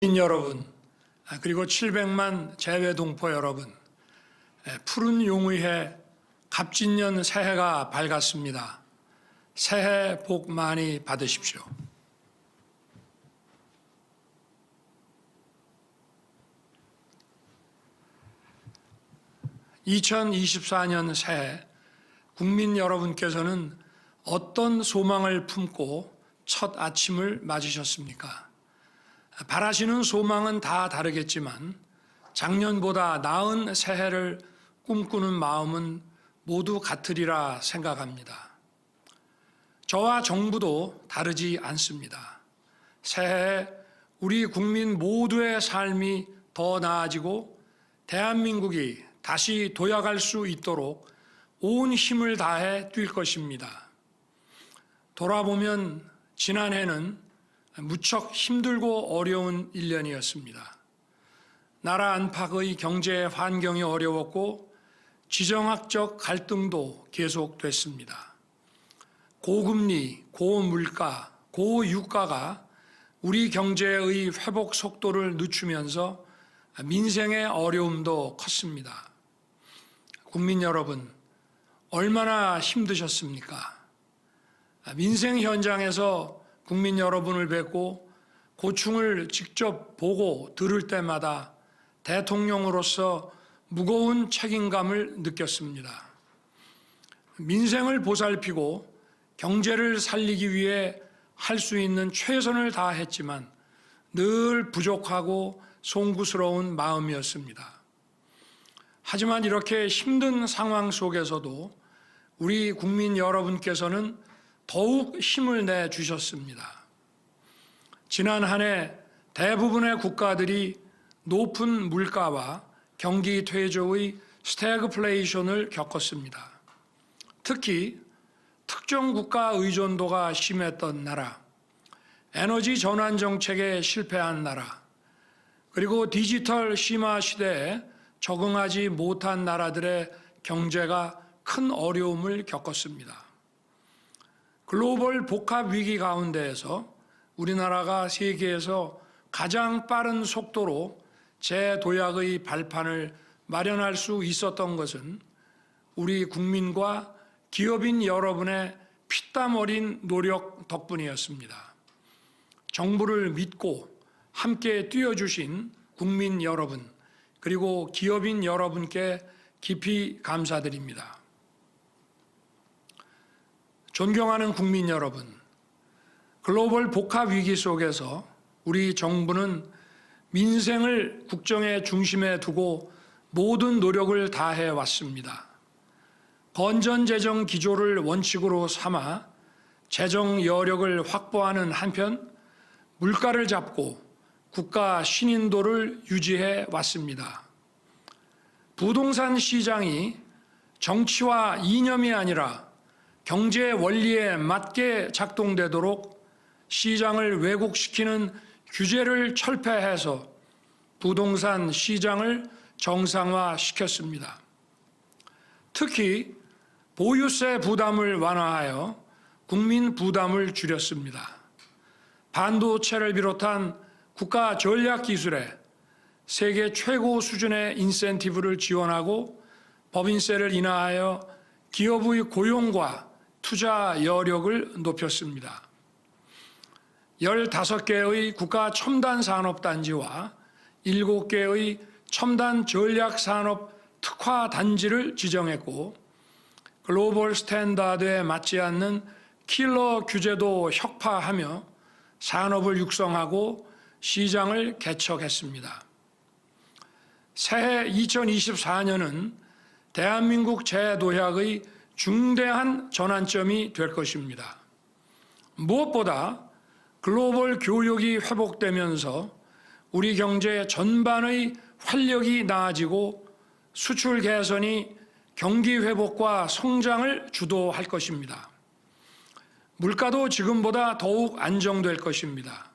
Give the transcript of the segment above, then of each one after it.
여러분, 그리고 700만 재외동포 여러분, 푸른 용의해 갑진년 새해가 밝았습니다. 새해 복 많이 받으십시오. (2024년) 새해 국민 여러분께서는 어떤 소망을 품고 첫 아침을 맞으셨습니까? 바라시는 소망은 다 다르겠지만 작년보다 나은 새해를 꿈꾸는 마음은 모두 같으리라 생각합니다. 저와 정부도 다르지 않습니다. 새해에 우리 국민 모두의 삶이 더 나아지고 대한민국이 다시 도약할 수 있도록 온 힘을 다해 뛸 것입니다. 돌아보면 지난해는 무척 힘들고 어려운 1년이었습니다. 나라 안팎의 경제 환경이 어려웠고 지정학적 갈등도 계속됐습니다. 고금리, 고물가, 고유가가 우리 경제의 회복 속도를 늦추면서 민생의 어려움도 컸습니다. 국민 여러분, 얼마나 힘드셨습니까? 민생 현장에서 국민 여러분을 뵙고 고충을 직접 보고 들을 때마다 대통령으로서 무거운 책임감을 느꼈습니다. 민생을 보살피고 경제를 살리기 위해 할 수 있는 최선을 다했지만 늘 부족하고 송구스러운 마음이었습니다. 하지만 이렇게 힘든 상황 속에서도 우리 국민 여러분께서는 더욱 힘을 내주셨습니다. 지난 한 해 대부분의 국가들이 높은 물가와 경기 퇴조의 스태그플레이션을 겪었습니다. 특히 특정 국가 의존도가 심했던 나라, 에너지 전환 정책에 실패한 나라, 그리고 디지털 심화 시대에 적응하지 못한 나라들의 경제가 큰 어려움을 겪었습니다. 글로벌 복합 위기 가운데에서 우리나라가 세계에서 가장 빠른 속도로 재도약의 발판을 마련할 수 있었던 것은 우리 국민과 기업인 여러분의 피땀 어린 노력 덕분이었습니다. 정부를 믿고 함께 뛰어주신 국민 여러분, 그리고 기업인 여러분께 깊이 감사드립니다. 존경하는 국민 여러분, 글로벌 복합 위기 속에서 우리 정부는 민생을 국정의 중심에 두고 모든 노력을 다해 왔습니다. 건전재정 기조를 원칙으로 삼아 재정 여력을 확보하는 한편 물가를 잡고 국가 신인도를 유지해 왔습니다. 부동산 시장이 정치와 이념이 아니라 경제 원리에 맞게 작동되도록 시장을 왜곡시키는 규제를 철폐해서 부동산 시장을 정상화시켰습니다. 특히 보유세 부담을 완화하여 국민 부담을 줄였습니다. 반도체를 비롯한 국가 전략 기술에 세계 최고 수준의 인센티브를 지원하고 법인세를 인하하여 기업의 고용과 투자 여력을 높였습니다. 15개의 국가 첨단 산업단지와 7개의 첨단 전략산업 특화 단지를 지정했고 글로벌 스탠다드에 맞지 않는 킬러 규제도 혁파하며 산업을 육성하고 시장을 개척했습니다. 새해 2024년은 대한민국 재도약의 중대한 전환점이 될 것입니다. 무엇보다 글로벌 교역이 회복되면서 우리 경제 전반의 활력이 나아지고 수출 개선이 경기 회복과 성장을 주도할 것입니다. 물가도 지금보다 더욱 안정될 것입니다.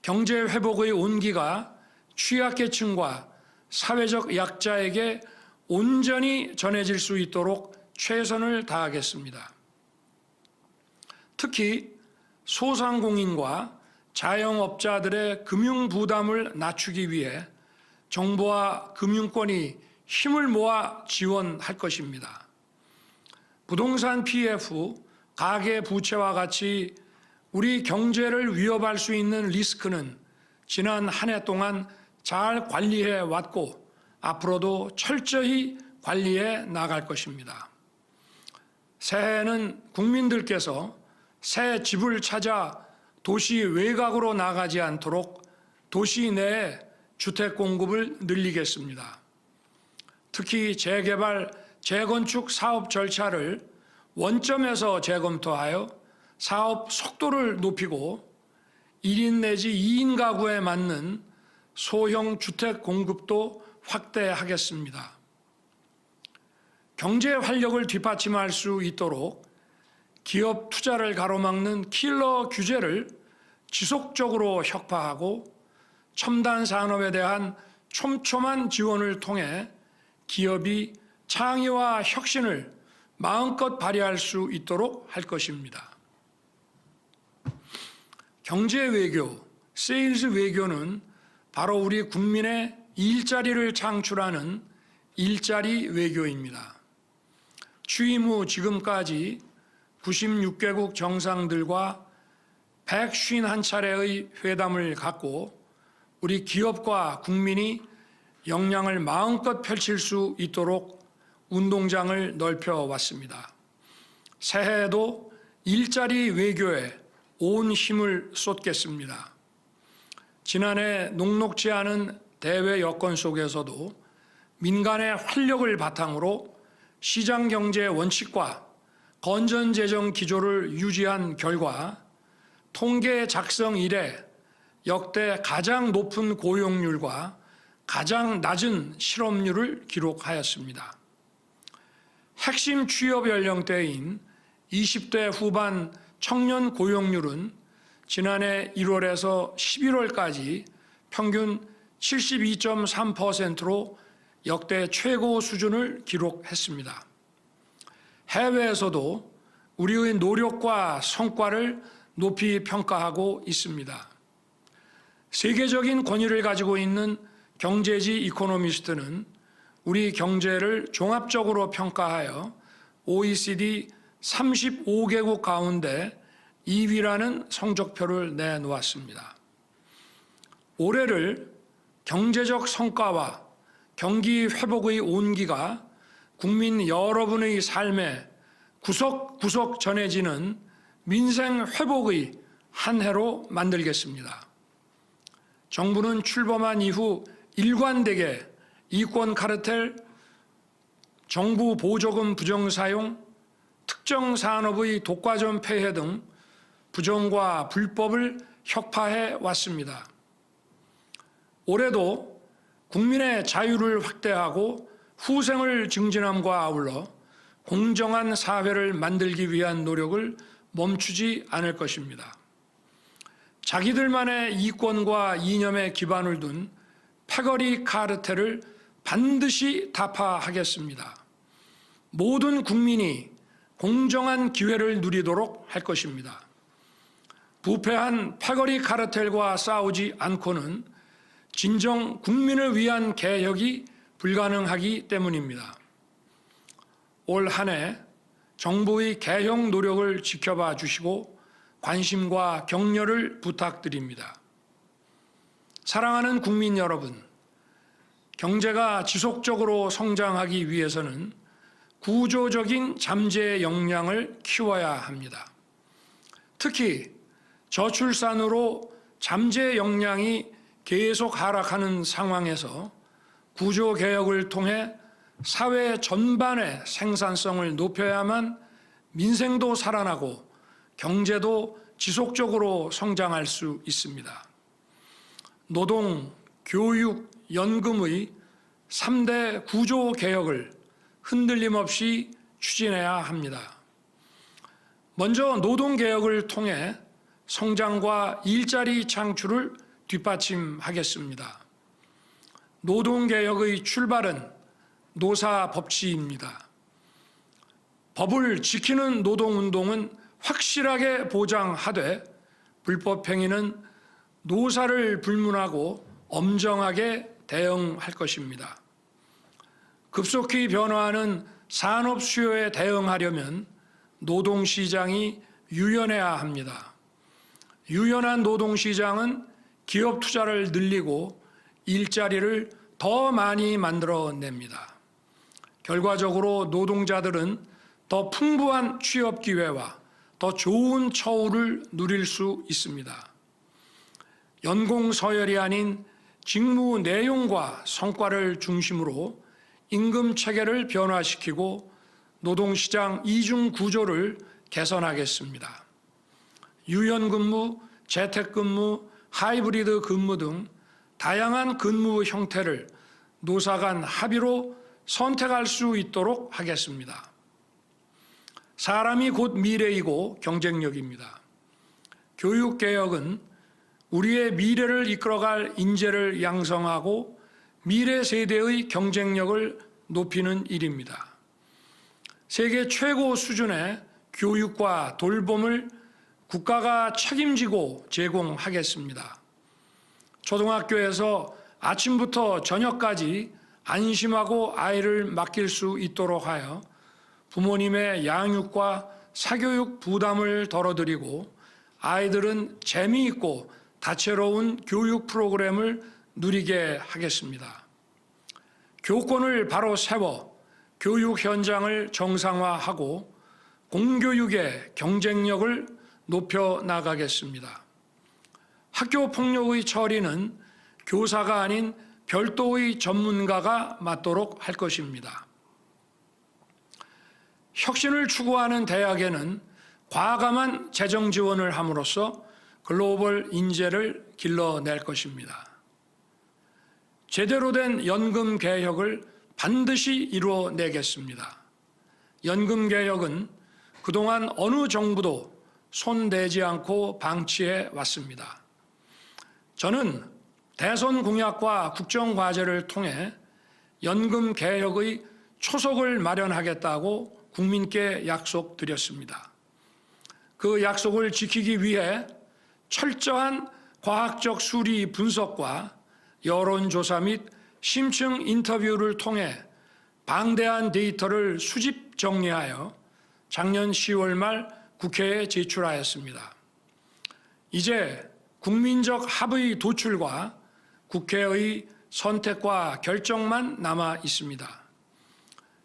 경제 회복의 온기가 취약계층과 사회적 약자에게 온전히 전해질 수 있도록 최선을 다하겠습니다. 특히 소상공인과 자영업자들의 금융 부담을 낮추기 위해 정부와 금융권이 힘을 모아 지원할 것입니다. 부동산 PF, 가계 부채와 같이 우리 경제를 위협할 수 있는 리스크는 지난 한 해 동안 잘 관리해 왔고 앞으로도 철저히 관리해 나갈 것입니다. 새해에는 국민들께서 새 집을 찾아 도시 외곽으로 나가지 않도록 도시 내에 주택 공급을 늘리겠습니다. 특히 재개발, 재건축 사업 절차를 원점에서 재검토하여 사업 속도를 높이고 1인 내지 2인 가구에 맞는 소형 주택 공급도 확대하겠습니다. 경제 활력을 뒷받침할 수 있도록 기업 투자를 가로막는 킬러 규제를 지속적으로 혁파하고 첨단 산업에 대한 촘촘한 지원을 통해 기업이 창의와 혁신을 마음껏 발휘할 수 있도록 할 것입니다. 경제 외교, 세일즈 외교는 바로 우리 국민의 일자리를 창출하는 일자리 외교입니다. 취임 후 지금까지 96개국 정상들과 151차례의 회담을 갖고 우리 기업과 국민이 역량을 마음껏 펼칠 수 있도록 운동장을 넓혀왔습니다. 새해에도 일자리 외교에 온 힘을 쏟겠습니다. 지난해 녹록지 않은 대외 여건 속에서도 민간의 활력을 바탕으로 시장경제 원칙과 건전재정 기조를 유지한 결과 통계 작성 이래 역대 가장 높은 고용률과 가장 낮은 실업률을 기록하였습니다. 핵심 취업 연령대인 20대 후반 청년 고용률은 지난해 1월에서 11월까지 평균 72.3%로 역대 최고 수준을 기록했습니다. 해외에서도 우리의 노력과 성과를 높이 평가하고 있습니다. 세계적인 권위를 가지고 있는 경제지 이코노미스트는 우리 경제를 종합적으로 평가하여 OECD 35개국 가운데 2위라는 성적표를 내놓았습니다. 올해를 경제적 성과와 경기 회복의 온기가 국민 여러분의 삶에 구석구석 전해지는 민생 회복의 한 해로 만들겠습니다. 정부는 출범한 이후 일관되게 이권 카르텔, 정부 보조금 부정사용, 특정 산업의 독과점 폐해 등 부정과 불법을 혁파해 왔습니다. 올해도 국민의 자유를 확대하고 후생을 증진함과 아울러 공정한 사회를 만들기 위한 노력을 멈추지 않을 것입니다. 자기들만의 이권과 이념에 기반을 둔 패거리 카르텔을 반드시 타파하겠습니다. 모든 국민이 공정한 기회를 누리도록 할 것입니다. 부패한 패거리 카르텔과 싸우지 않고는 진정 국민을 위한 개혁이 불가능하기 때문입니다. 올 한 해 정부의 개혁 노력을 지켜봐 주시고 관심과 격려를 부탁드립니다. 사랑하는 국민 여러분, 경제가 지속적으로 성장하기 위해서는 구조적인 잠재 역량을 키워야 합니다. 특히 저출산으로 잠재 역량이 계속 하락하는 상황에서 구조개혁을 통해 사회 전반의 생산성을 높여야만 민생도 살아나고 경제도 지속적으로 성장할 수 있습니다. 노동, 교육, 연금의 3대 구조개혁을 흔들림 없이 추진해야 합니다. 먼저 노동개혁을 통해 성장과 일자리 창출을 뒷받침하겠습니다. 노동개혁의 출발은 노사법치입니다. 법을 지키는 노동운동은 확실하게 보장하되 불법행위는 노사를 불문하고 엄정하게 대응할 것입니다. 급속히 변화하는 산업 수요에 대응하려면 노동시장이 유연해야 합니다. 유연한 노동시장은 기업 투자를 늘리고 일자리를 더 많이 만들어냅니다. 결과적으로 노동자들은 더 풍부한 취업 기회와 더 좋은 처우를 누릴 수 있습니다. 연공 서열이 아닌 직무 내용과 성과를 중심으로 임금 체계를 변화시키고 노동시장 이중 구조를 개선하겠습니다. 유연근무, 재택근무, 하이브리드 근무 등 다양한 근무 형태를 노사 간 합의로 선택할 수 있도록 하겠습니다. 사람이 곧 미래이고 경쟁력입니다. 교육개혁은 우리의 미래를 이끌어갈 인재를 양성하고 미래 세대의 경쟁력을 높이는 일입니다. 세계 최고 수준의 교육과 돌봄을 국가가 책임지고 제공하겠습니다. 초등학교에서 아침부터 저녁까지 안심하고 아이를 맡길 수 있도록 하여 부모님의 양육과 사교육 부담을 덜어드리고 아이들은 재미있고 다채로운 교육 프로그램을 누리게 하겠습니다. 교권을 바로 세워 교육 현장을 정상화하고 공교육의 경쟁력을 높여 나가겠습니다. 학교 폭력의 처리는 교사가 아닌 별도의 전문가가 맡도록 할 것입니다. 혁신을 추구하는 대학에는 과감한 재정 지원을 함으로써 글로벌 인재를 길러낼 것입니다. 제대로 된 연금 개혁을 반드시 이루어내겠습니다. 연금 개혁은 그동안 어느 정부도 손대지 않고 방치해 왔습니다. 저는 대선 공약과 국정과제를 통해 연금 개혁의 초석을 마련하겠다고 국민께 약속드렸습니다. 그 약속을 지키기 위해 철저한 과학적 수리 분석과 여론조사 및 심층 인터뷰를 통해 방대한 데이터를 수집 정리하여 작년 10월 말 국회에 제출하였습니다. 이제 국민적 합의 도출과 국회의 선택과 결정만 남아 있습니다.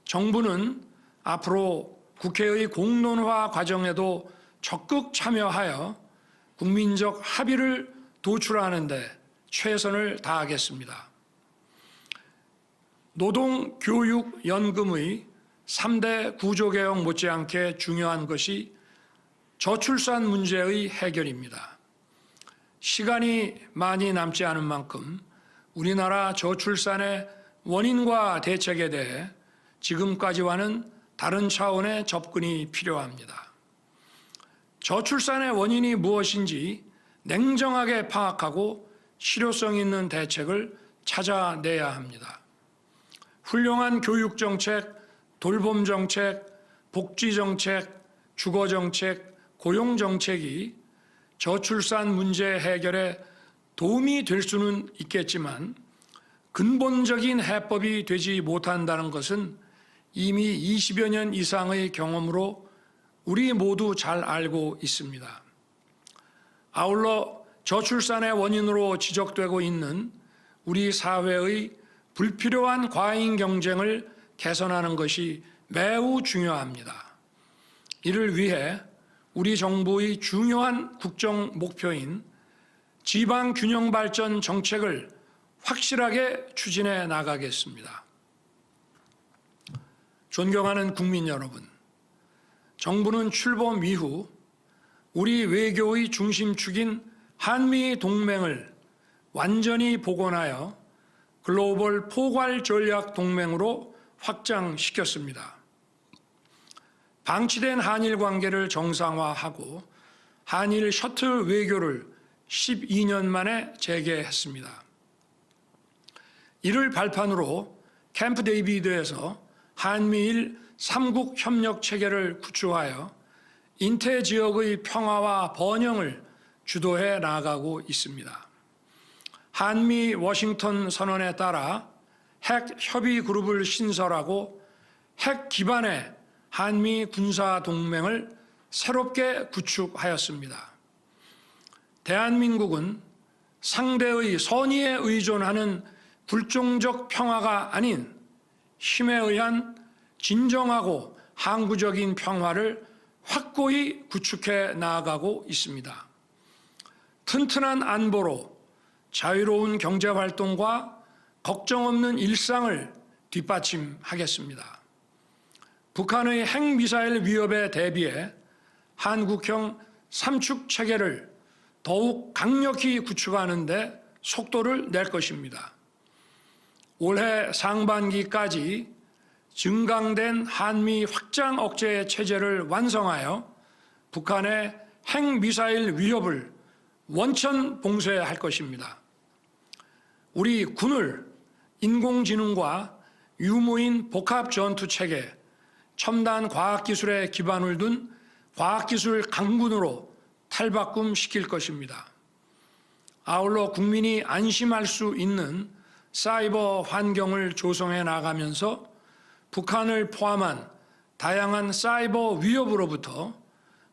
정부는 앞으로 국회의 공론화 과정에도 적극 참여하여 국민적 합의를 도출하는 데 최선을 다하겠습니다. 노동교육연금의 3대 구조개혁 못지않게 중요한 것이 저출산 문제의 해결입니다. 시간이 많이 남지 않은 만큼 우리나라 저출산의 원인과 대책에 대해 지금까지와는 다른 차원의 접근이 필요합니다. 저출산의 원인이 무엇인지 냉정하게 파악하고 실효성 있는 대책을 찾아내야 합니다. 훌륭한 교육정책, 돌봄정책, 복지정책, 주거정책, 고용정책이 저출산 문제 해결에 도움이 될 수는 있겠지만 근본적인 해법이 되지 못한다는 것은 이미 20여 년 이상의 경험으로 우리 모두 잘 알고 있습니다. 아울러 저출산의 원인으로 지적되고 있는 우리 사회의 불필요한 과잉 경쟁을 개선하는 것이 매우 중요합니다. 이를 위해 우리 정부의 중요한 국정 목표인 지방 균형 발전 정책을 확실하게 추진해 나가겠습니다. 존경하는 국민 여러분, 정부는 출범 이후 우리 외교의 중심축인 한미 동맹을 완전히 복원하여 글로벌 포괄 전략 동맹으로 확장시켰습니다. 방치된 한일 관계를 정상화하고 한일 셔틀 외교를 12년 만에 재개했습니다. 이를 발판으로 캠프 데이비드에서 한미일 3국 협력 체계를 구축하여 인태 지역의 평화와 번영을 주도해 나가고 있습니다. 한미 워싱턴 선언에 따라 핵 협의 그룹을 신설하고 핵 기반의 한미 군사 동맹을 새롭게 구축하였습니다. 대한민국은 상대의 선의에 의존하는 굴종적 평화가 아닌 힘에 의한 진정하고 항구적인 평화를 확고히 구축해 나아가고 있습니다. 튼튼한 안보로 자유로운 경제활동과 걱정 없는 일상을 뒷받침하겠습니다. 북한의 핵미사일 위협에 대비해 한국형 삼축 체계를 더욱 강력히 구축하는 데 속도를 낼 것입니다. 올해 상반기까지 증강된 한미 확장 억제 체제를 완성하여 북한의 핵미사일 위협을 원천 봉쇄할 것입니다. 우리 군을 인공지능과 유무인 복합 전투 체계, 첨단 과학기술에 기반을 둔 과학기술 강군으로 탈바꿈시킬 것입니다. 아울러 국민이 안심할 수 있는 사이버 환경을 조성해 나가면서 북한을 포함한 다양한 사이버 위협으로부터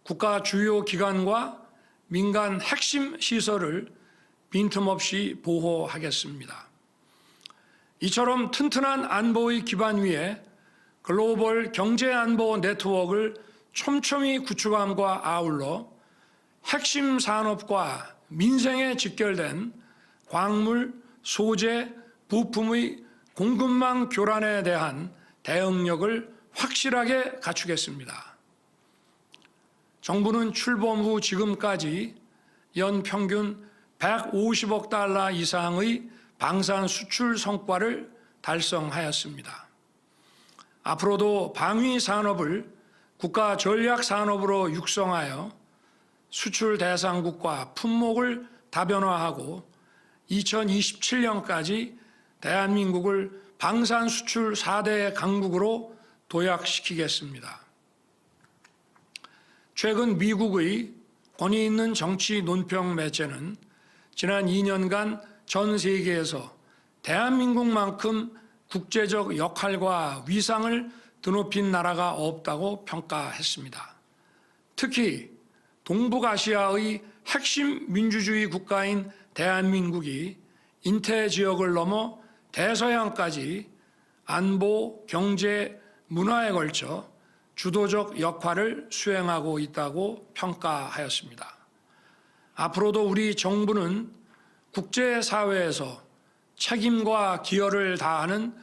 국가 주요 기관과 민간 핵심 시설을 빈틈없이 보호하겠습니다. 이처럼 튼튼한 안보의 기반 위에 글로벌 경제안보 네트워크를 촘촘히 구축함과 아울러 핵심 산업과 민생에 직결된 광물, 소재, 부품의 공급망 교란에 대한 대응력을 확실하게 갖추겠습니다. 정부는 출범 후 지금까지 연평균 150억 달러 이상의 방산 수출 성과를 달성하였습니다. 앞으로도 방위 산업을 국가 전략 산업으로 육성하여 수출 대상국과 품목을 다변화하고 2027년까지 대한민국을 방산 수출 4대 강국으로 도약시키겠습니다. 최근 미국의 권위 있는 정치 논평 매체는 지난 2년간 전 세계에서 대한민국만큼 국제적 역할과 위상을 드높인 나라가 없다고 평가했습니다. 특히 동북아시아의 핵심 민주주의 국가인 대한민국이 인태 지역을 넘어 대서양까지 안보, 경제, 문화에 걸쳐 주도적 역할을 수행하고 있다고 평가하였습니다. 앞으로도 우리 정부는 국제사회에서 책임과 기여를 다하는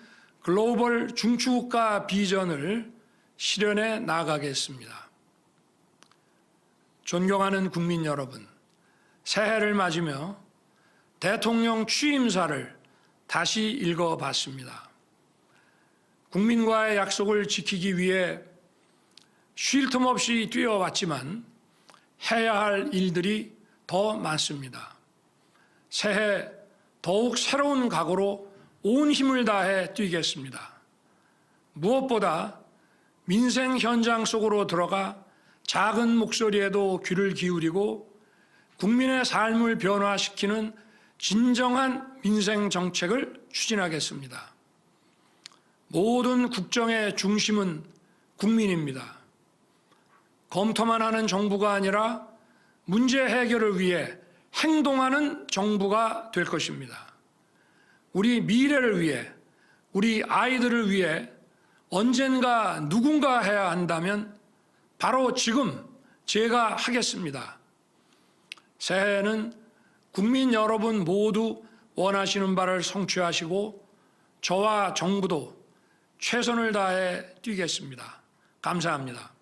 글로벌 중추국가 비전을 실현해 나가겠습니다. 존경하는 국민 여러분, 새해를 맞으며 대통령 취임사를 다시 읽어봤습니다. 국민과의 약속을 지키기 위해 쉴 틈 없이 뛰어왔지만 해야 할 일들이 더 많습니다. 새해 더욱 새로운 각오로 온 힘을 다해 뛰겠습니다. 무엇보다 민생 현장 속으로 들어가 작은 목소리에도 귀를 기울이고 국민의 삶을 변화시키는 진정한 민생 정책을 추진하겠습니다. 모든 국정의 중심은 국민입니다. 검토만 하는 정부가 아니라 문제 해결을 위해 행동하는 정부가 될 것입니다. 우리 미래를 위해, 우리 아이들을 위해 언젠가 누군가 해야 한다면 바로 지금 제가 하겠습니다. 새해에는 국민 여러분 모두 원하시는 바를 성취하시고 저와 정부도 최선을 다해 뛰겠습니다. 감사합니다.